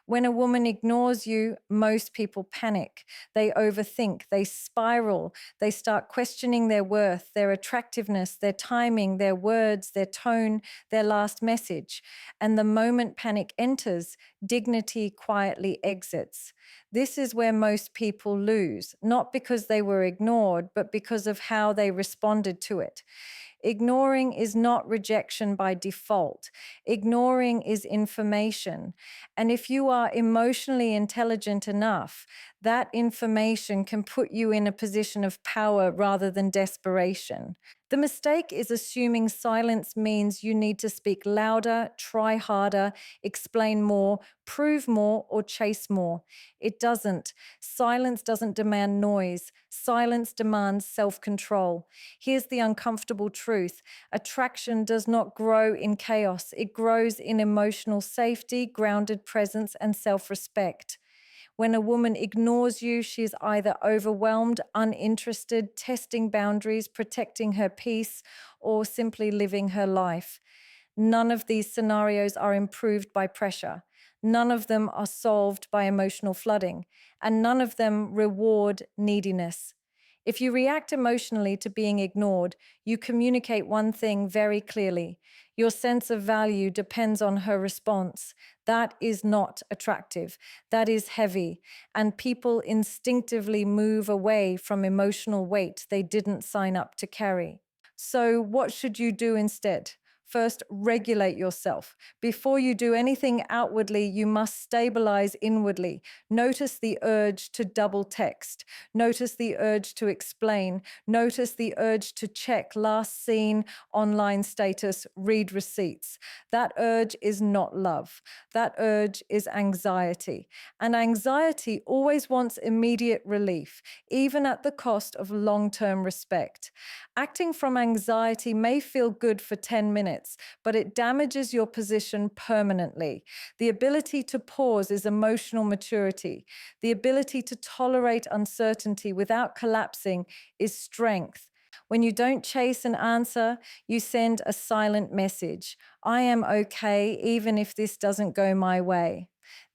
When a woman ignores you, most people panic. They overthink, they spiral, they start questioning their worth, their attractiveness, their timing, their words, their tone, their last message. And the moment panic enters, dignity quietly exits. This is where most people lose, not because they were ignored, but because of how they responded to it. Ignoring is not rejection by default. Ignoring is information. And if you are emotionally intelligent enough, that information can put you in a position of power rather than desperation. The mistake is assuming silence means you need to speak louder, try harder, explain more, prove more, or chase more. It doesn't. Silence doesn't demand noise. Silence demands self-control. Here's the uncomfortable truth. Attraction does not grow in chaos. It grows in emotional safety, grounded presence, and self-respect. When a woman ignores you, she is either overwhelmed, uninterested, testing boundaries, protecting her peace, or simply living her life. None of these scenarios are improved by pressure. None of them are solved by emotional flooding, and none of them reward neediness. If you react emotionally to being ignored, you communicate one thing very clearly. Your sense of value depends on her response. That is not attractive. That is heavy. And people instinctively move away from emotional weight they didn't sign up to carry. So, what should you do instead? First, regulate yourself. Before you do anything outwardly, you must stabilize inwardly. Notice the urge to double text. Notice the urge to explain. Notice the urge to check last seen, online status, read receipts. That urge is not love. That urge is anxiety. And anxiety always wants immediate relief, even at the cost of long-term respect. Acting from anxiety may feel good for 10 minutes, but it damages your position permanently. The ability to pause is emotional maturity. The ability to tolerate uncertainty without collapsing is strength. When you don't chase an answer, you send a silent message. I am okay, even if this doesn't go my way.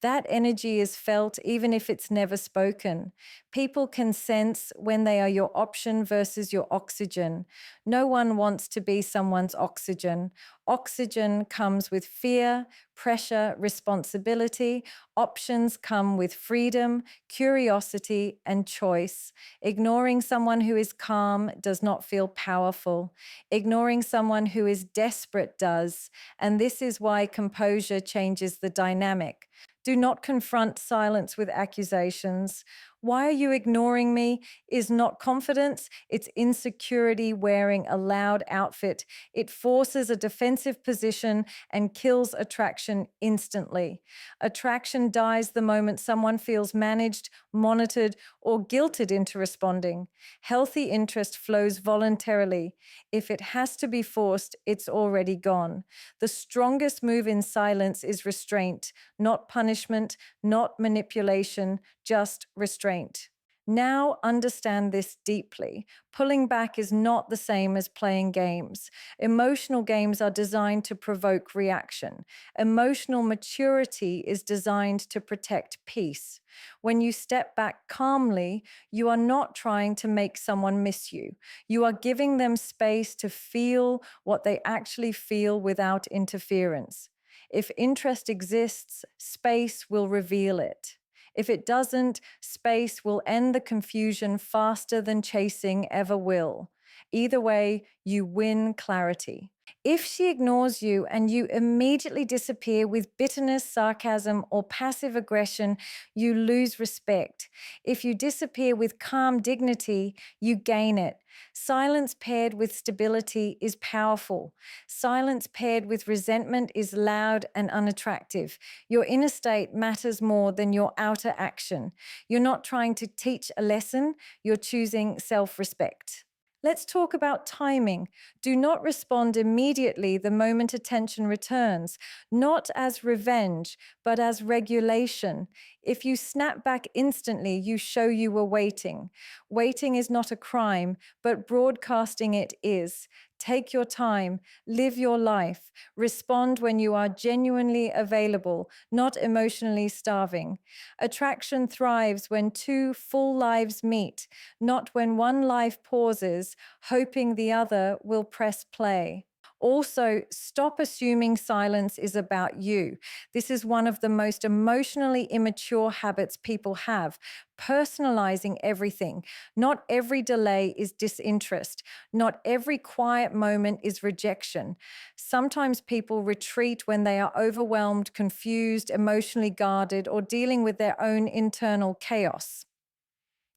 That energy is felt even if it's never spoken. People can sense when they are your option versus your oxygen. No one wants to be someone's oxygen. Oxygen comes with fear, pressure, responsibility. Options come with freedom, curiosity, and choice. Ignoring someone who is calm does not feel powerful. Ignoring someone who is desperate does. And this is why composure changes the dynamic. Do not confront silence with accusations. Why are you ignoring me? Is not confidence, it's insecurity wearing a loud outfit. It forces a defensive position and kills attraction instantly. Attraction dies the moment someone feels managed, monitored, or guilted into responding. Healthy interest flows voluntarily. If it has to be forced, it's already gone. The strongest move in silence is restraint, not punishment, not manipulation, just restraint. Now understand this deeply. Pulling back is not the same as playing games. Emotional games are designed to provoke reaction. Emotional maturity is designed to protect peace. When you step back calmly, you are not trying to make someone miss you. You are giving them space to feel what they actually feel without interference. If interest exists, space will reveal it. If it doesn't, space will end the confusion faster than chasing ever will. Either way, you win clarity. If she ignores you and you immediately disappear with bitterness, sarcasm, or passive aggression, you lose respect. If you disappear with calm dignity, you gain it. Silence paired with stability is powerful. Silence paired with resentment is loud and unattractive. Your inner state matters more than your outer action. You're not trying to teach a lesson, you're choosing self-respect. Let's talk about timing. Do not respond immediately the moment attention returns, not as revenge, but as regulation. If you snap back instantly, you show you were waiting. Waiting is not a crime, but broadcasting it is. Take your time, live your life, respond when you are genuinely available, not emotionally starving. Attraction thrives when two full lives meet, not when one life pauses, hoping the other will press play. Also, stop assuming silence is about you. This is one of the most emotionally immature habits people have, personalizing everything. Not every delay is disinterest. Not every quiet moment is rejection. Sometimes people retreat when they are overwhelmed, confused, emotionally guarded, or dealing with their own internal chaos.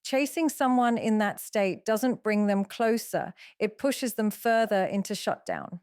Chasing someone in that state doesn't bring them closer, it pushes them further into shutdown.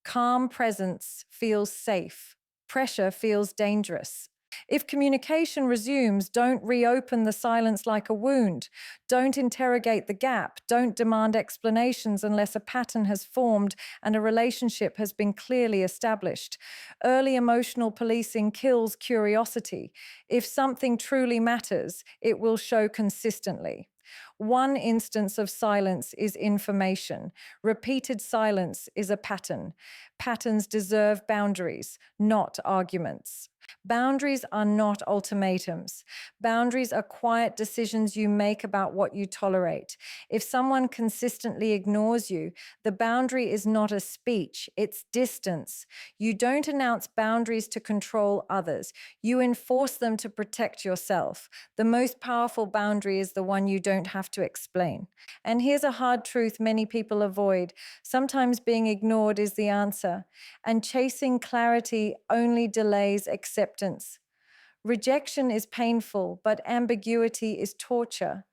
Calm presence feels safe. Pressure feels dangerous. If communication resumes, don't reopen the silence like a wound. Don't interrogate the gap. Don't demand explanations unless a pattern has formed and a relationship has been clearly established. Early emotional policing kills curiosity. If something truly matters, it will show consistently. One instance of silence is information. Repeated silence is a pattern. Patterns deserve boundaries, not arguments. Boundaries are not ultimatums. Boundaries are quiet decisions you make about what you tolerate. If someone consistently ignores you, the boundary is not a speech, it's distance. You don't announce boundaries to control others. You enforce them to protect yourself. The most powerful boundary is the one you don't have to explain. And here's a hard truth many people avoid. Sometimes being ignored is the answer, and chasing clarity only delays acceptance. Rejection is painful, but ambiguity is torture.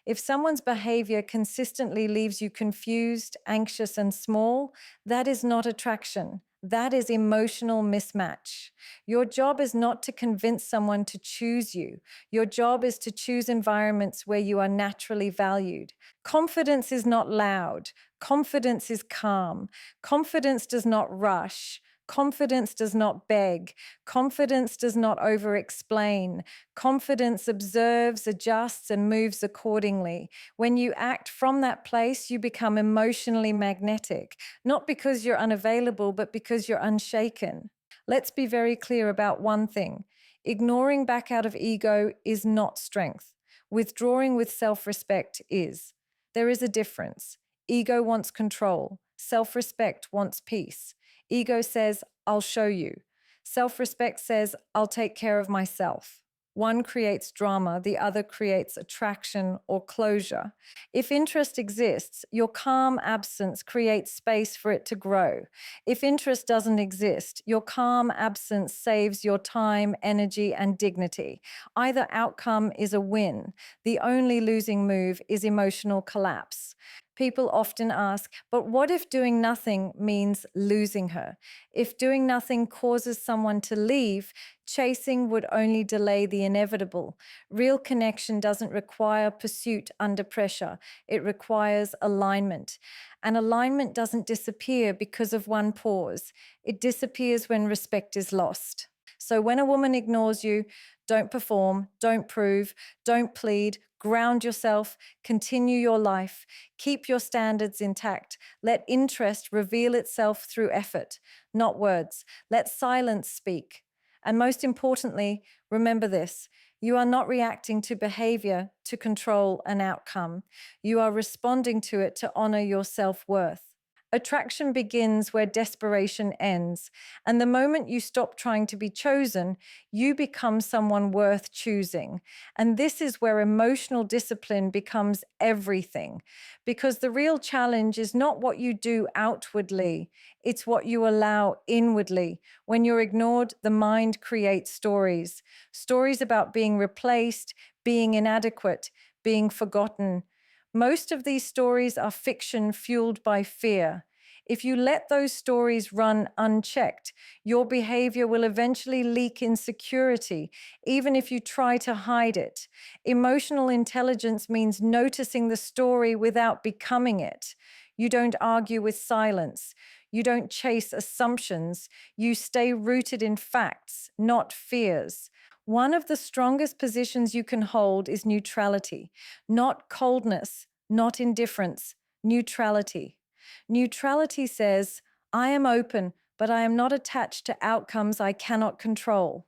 If someone's behavior consistently leaves you confused, anxious, and small, that is not attraction. That is emotional mismatch. Your job is not to convince someone to choose you. Your job is to choose environments where you are naturally valued. Confidence is not loud. Confidence is calm. Confidence does not rush. Confidence does not beg. Confidence does not over explain. Confidence observes, adjusts, and moves accordingly. When you act from that place, you become emotionally magnetic, not because you're unavailable, but because you're unshaken. Let's be very clear about one thing. Ignoring back out of ego is not strength. Withdrawing with self-respect is. There is a difference. Ego wants control. Self-respect wants peace. Ego says, I'll show you. Self-respect says, I'll take care of myself. One creates drama, the other creates attraction or closure. If interest exists, your calm absence creates space for it to grow. If interest doesn't exist, your calm absence saves your time, energy, and dignity. Either outcome is a win. The only losing move is emotional collapse. People often ask, but what if doing nothing means losing her? If doing nothing causes someone to leave, chasing would only delay the inevitable. Real connection doesn't require pursuit under pressure. It requires alignment. And alignment doesn't disappear because of one pause. It disappears when respect is lost. So when a woman ignores you, don't perform, don't prove, don't plead, ground yourself, continue your life, keep your standards intact. Let interest reveal itself through effort, not words. Let silence speak. And most importantly, remember this: you are not reacting to behavior to control an outcome. You are responding to it to honor your self-worth. Attraction begins where desperation ends. And the moment you stop trying to be chosen, you become someone worth choosing. And this is where emotional discipline becomes everything. Because the real challenge is not what you do outwardly, it's what you allow inwardly. When you're ignored, the mind creates stories. Stories about being replaced, being inadequate, being forgotten. Most of these stories are fiction fueled by fear. If you let those stories run unchecked, your behavior will eventually leak insecurity, even if you try to hide it. Emotional intelligence means noticing the story without becoming it. You don't argue with silence. You don't chase assumptions. You stay rooted in facts, not fears. One of the strongest positions you can hold is neutrality, not coldness, not indifference, neutrality. Neutrality says, I am open, but I am not attached to outcomes I cannot control.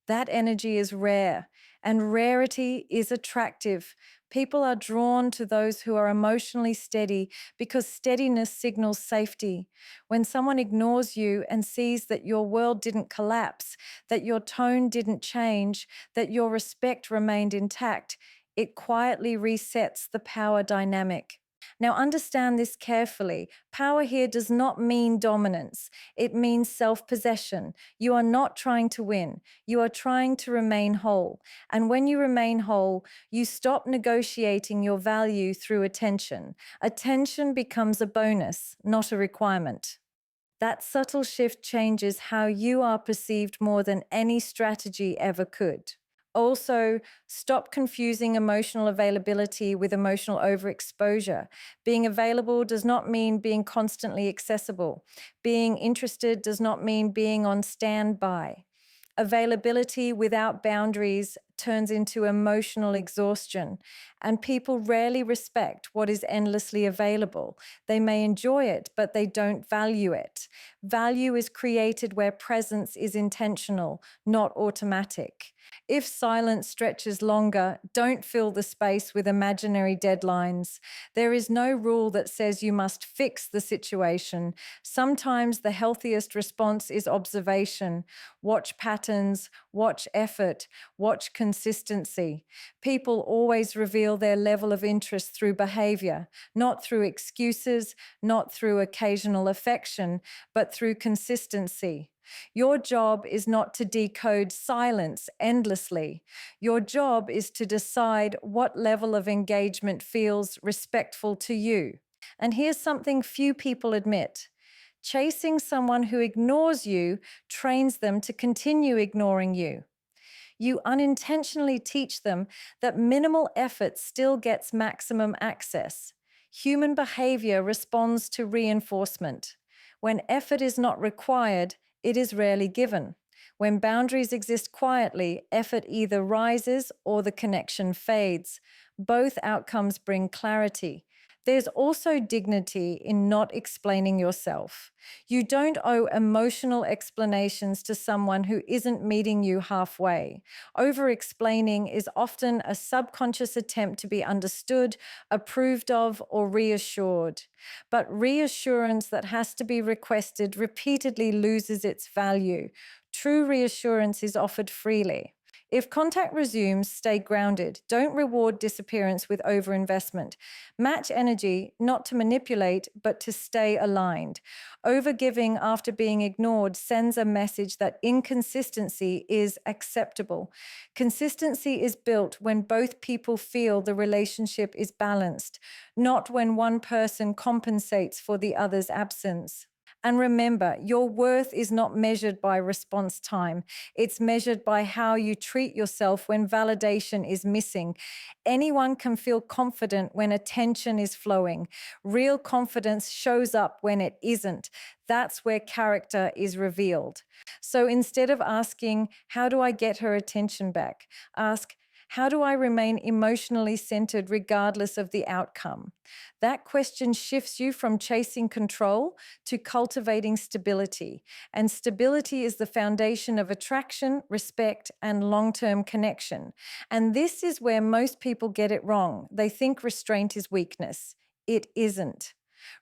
That energy is rare, and rarity is attractive. People are drawn to those who are emotionally steady because steadiness signals safety. When someone ignores you and sees that your world didn't collapse, that your tone didn't change, that your respect remained intact, it quietly resets the power dynamic. Now, understand this carefully. Power here does not mean dominance, it means self possession. You are not trying to win, you are trying to remain whole. And when you remain whole, you stop negotiating your value through attention. Attention becomes a bonus, not a requirement. That subtle shift changes how you are perceived more than any strategy ever could. Also, stop confusing emotional availability with emotional overexposure. Being available does not mean being constantly accessible. Being interested does not mean being on standby. Availability without boundaries turns into emotional exhaustion, and people rarely respect what is endlessly available. They may enjoy it, but they don't value it. Value is created where presence is intentional, not automatic. If silence stretches longer, don't fill the space with imaginary deadlines. There is no rule that says you must fix the situation. Sometimes the healthiest response is observation. Watch patterns, watch effort, watch consistency. People always reveal their level of interest through behavior, not through excuses, not through occasional affection, but through consistency. Your job is not to decode silence endlessly. Your job is to decide what level of engagement feels respectful to you. And here's something few people admit. Chasing someone who ignores you trains them to continue ignoring you. You unintentionally teach them that minimal effort still gets maximum access. Human behavior responds to reinforcement. When effort is not required, it is rarely given. When boundaries exist quietly, effort either rises or the connection fades. Both outcomes bring clarity. There's also dignity in not explaining yourself. You don't owe emotional explanations to someone who isn't meeting you halfway. Over explaining is often a subconscious attempt to be understood, approved of, or reassured. But reassurance that has to be requested repeatedly loses its value. True reassurance is offered freely. If contact resumes, stay grounded. Don't reward disappearance with overinvestment. Match energy, not to manipulate, but to stay aligned. Overgiving after being ignored sends a message that inconsistency is acceptable. Consistency is built when both people feel the relationship is balanced, not when one person compensates for the other's absence. And remember, your worth is not measured by response time. It's measured by how you treat yourself when validation is missing. Anyone can feel confident when attention is flowing. Real confidence shows up when it isn't. That's where character is revealed. So instead of asking, how do I get her attention back? Ask, how do I remain emotionally centered regardless of the outcome? That question shifts you from chasing control to cultivating stability. And stability is the foundation of attraction, respect, and long-term connection. And this is where most people get it wrong. They think restraint is weakness. It isn't.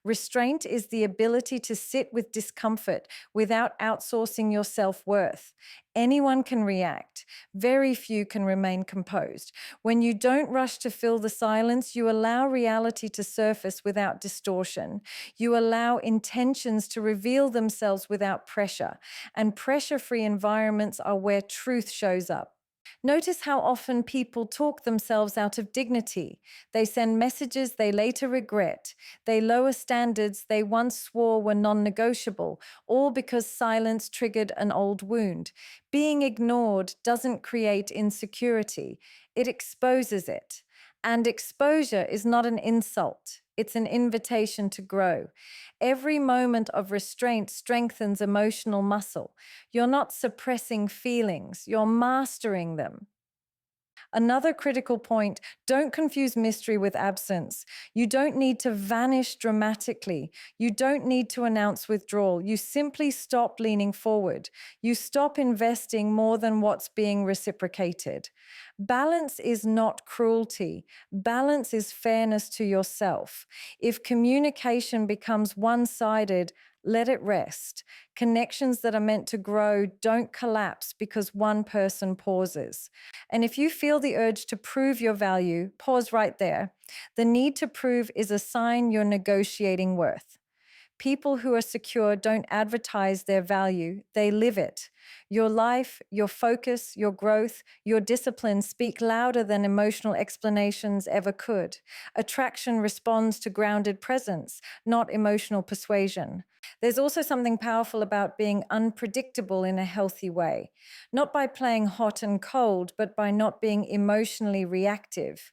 Restraint is the ability to sit with discomfort without outsourcing your self-worth. Anyone can react. Very few can remain composed. When you don't rush to fill the silence, you allow reality to surface without distortion. You allow intentions to reveal themselves without pressure. And pressure-free environments are where truth shows up. Notice how often people talk themselves out of dignity. They send messages they later regret. They lower standards they once swore were non-negotiable, all because silence triggered an old wound. Being ignored doesn't create insecurity. It exposes it. And exposure is not an insult. It's an invitation to grow. Every moment of restraint strengthens emotional muscle. You're not suppressing feelings, you're mastering them. Another critical point, don't confuse mystery with absence. You don't need to vanish dramatically. You don't need to announce withdrawal. You simply stop leaning forward. You stop investing more than what's being reciprocated. Balance is not cruelty. Balance is fairness to yourself. If communication becomes one-sided, let it rest. Connections that are meant to grow don't collapse because one person pauses. And if you feel the urge to prove your value, pause right there. The need to prove is a sign you're negotiating worth. People who are secure don't advertise their value, they live it. Your life, your focus, your growth, your discipline speak louder than emotional explanations ever could. Attraction responds to grounded presence, not emotional persuasion. There's also something powerful about being unpredictable in a healthy way, not by playing hot and cold, but by not being emotionally reactive.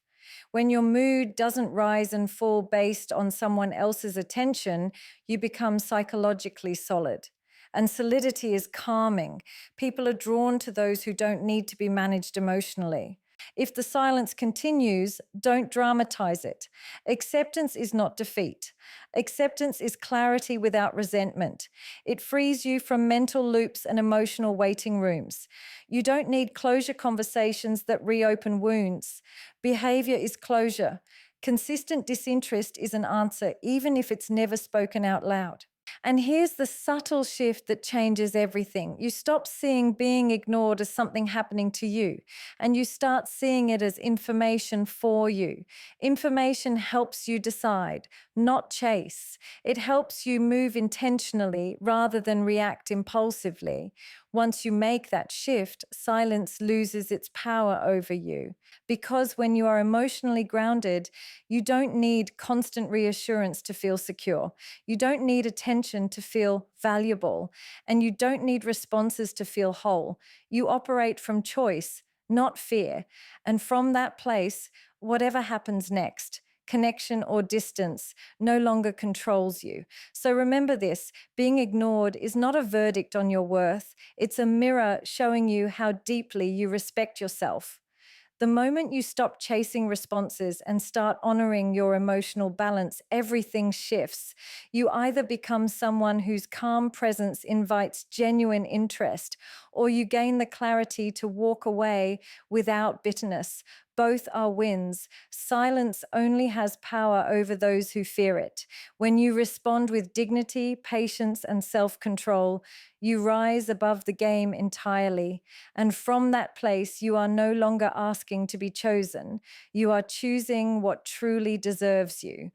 When your mood doesn't rise and fall based on someone else's attention, you become psychologically solid. And solidity is calming. People are drawn to those who don't need to be managed emotionally. If the silence continues, don't dramatize it. Acceptance is not defeat. Acceptance is clarity without resentment. It frees you from mental loops and emotional waiting rooms. You don't need closure conversations that reopen wounds. Behavior is closure. Consistent disinterest is an answer, even if it's never spoken out loud. And here's the subtle shift that changes everything. You stop seeing being ignored as something happening to you, and you start seeing it as information for you. Information helps you decide, not chase. It helps you move intentionally rather than react impulsively. Once you make that shift, silence loses its power over you. Because when you are emotionally grounded, you don't need constant reassurance to feel secure. You don't need attention to feel valuable, and you don't need responses to feel whole. You operate from choice, not fear. And from that place, whatever happens next, connection or distance, no longer controls you. So remember this, being ignored is not a verdict on your worth. It's a mirror showing you how deeply you respect yourself. The moment you stop chasing responses and start honoring your emotional balance, everything shifts. You either become someone whose calm presence invites genuine interest, or you gain the clarity to walk away without bitterness. Both are wins. Silence only has power over those who fear it. When you respond with dignity, patience, and self-control, you rise above the game entirely. And from that place, you are no longer asking to be chosen. You are choosing what truly deserves you.